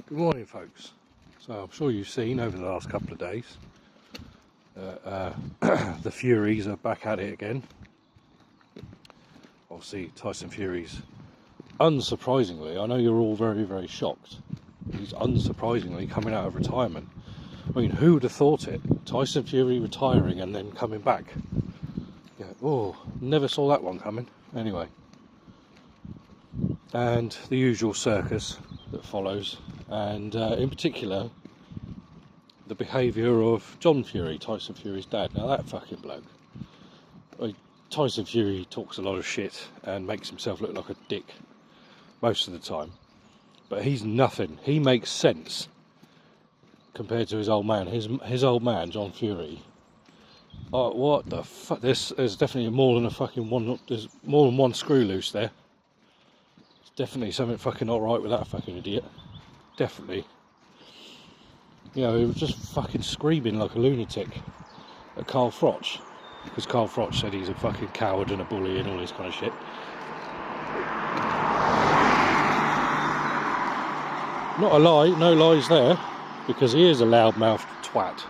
Good morning, folks. So I'm sure you've seen over the last couple of days the Furies are back at it again. Obviously Tyson Fury's, unsurprisingly, I know you're all very, very shocked, he's unsurprisingly coming out of retirement. I mean, who would have thought it? Tyson Fury retiring and then coming back. Yeah, oh, never saw that one coming. Anyway, and the usual circus that follows, and in particular the behaviour of John Fury, Tyson Fury's dad. Now that fucking bloke, Tyson Fury talks a lot of shit and makes himself look like a dick most of the time, but he's nothing. He makes sense compared to his old man. His old man, John Fury. Oh, what the fuck? There's definitely more than a fucking one. There's more than one screw loose there. There's definitely something fucking not right with that fucking idiot. Definitely. You know, he was just fucking screaming like a lunatic at Carl Froch, because Carl Froch said he's a fucking coward and a bully and all this kind of shit. Not a lie, no lies there, because he is a loudmouthed twat.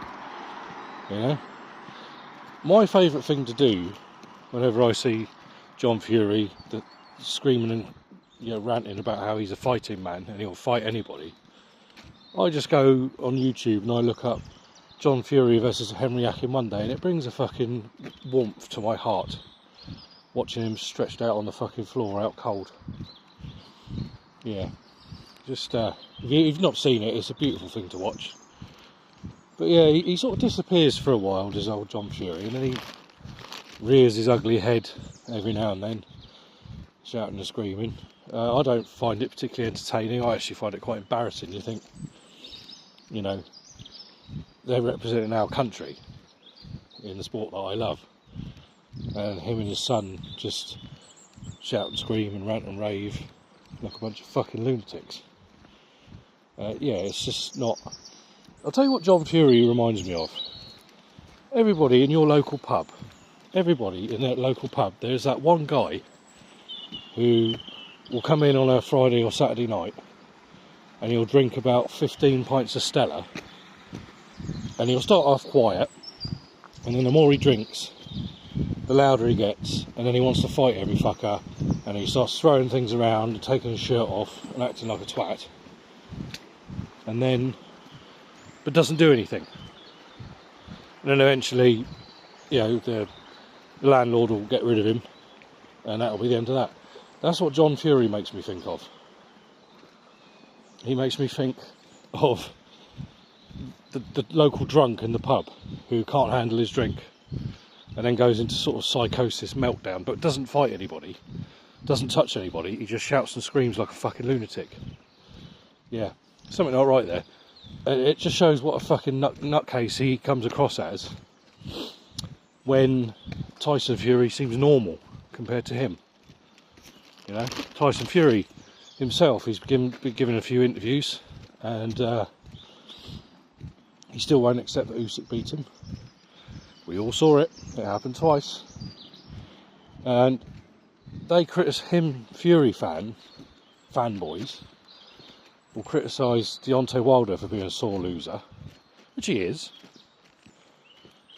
You know? My favourite thing to do whenever I see John Fury screaming and, you know, ranting about how he's a fighting man and he'll fight anybody, I just go on YouTube and I look up John Fury versus Henry Akin one day, and it brings a fucking warmth to my heart watching him stretched out on the fucking floor out cold. Yeah, just if you've not seen it, it's a beautiful thing to watch. But yeah, he sort of disappears for a while, this old John Fury, and then he rears his ugly head every now and then, shouting and screaming. I don't find it particularly entertaining. I actually find it quite embarrassing. You think, you know, they're representing our country in the sport that I love, and him and his son just shout and scream and rant and rave like a bunch of fucking lunatics. Yeah, it's just not. I'll tell you what John Fury reminds me of. Everybody in your local pub, everybody in that local pub, there's that one guy who will come in on a Friday or Saturday night and he'll drink about 15 pints of Stella, and he'll start off quiet, and then the more he drinks the louder he gets, and then he wants to fight every fucker, and he starts throwing things around and taking his shirt off and acting like a twat, and then but doesn't do anything. And then eventually, you know, the landlord will get rid of him, and that'll be the end of that. That's what John Fury makes me think of. He makes me think of the local drunk in the pub who can't handle his drink and then goes into sort of psychosis meltdown, but doesn't fight anybody, doesn't touch anybody, he just shouts and screams like a fucking lunatic. Yeah, something not right there. It just shows what a fucking nutcase he comes across as when Tyson Fury seems normal compared to him. You know, Tyson Fury himself, he's been given a few interviews, and he still won't accept that Usyk beat him. We all saw it. It happened twice. And they Fury fanboys will criticise Deontay Wilder for being a sore loser, which he is,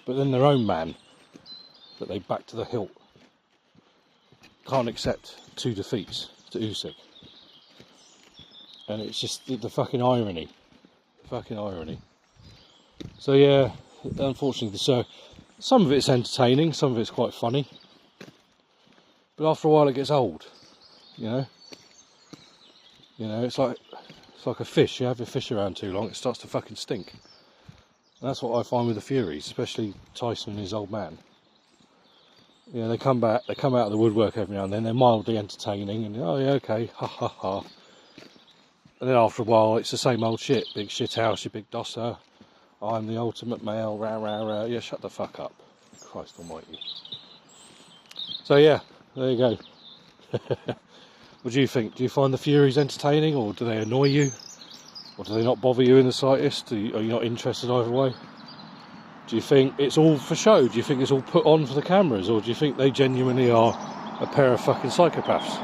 but then their own man that they back to the hilt can't accept 2 defeats to Usyk. And it's just the fucking irony. The fucking irony. So yeah, unfortunately, some of it's entertaining, some of it's quite funny, but after a while it gets old. You know, it's like a fish. You have your fish around too long, it starts to fucking stink. And that's what I find with the Furies, especially Tyson and his old man. You know, they come out of the woodwork every now and then. They're mildly entertaining, and oh yeah, okay, ha ha ha. And then after a while, it's the same old shit. Big shit house, you big dosser. I'm the ultimate male, rah rah rah. Yeah, shut the fuck up. Christ almighty. So yeah, there you go. What do you think? Do you find the Furies entertaining, or do they annoy you? Or do they not bother you in the slightest? Are you not interested either way? Do you think it's all for show? Do you think it's all put on for the cameras? Or do you think they genuinely are a pair of fucking psychopaths?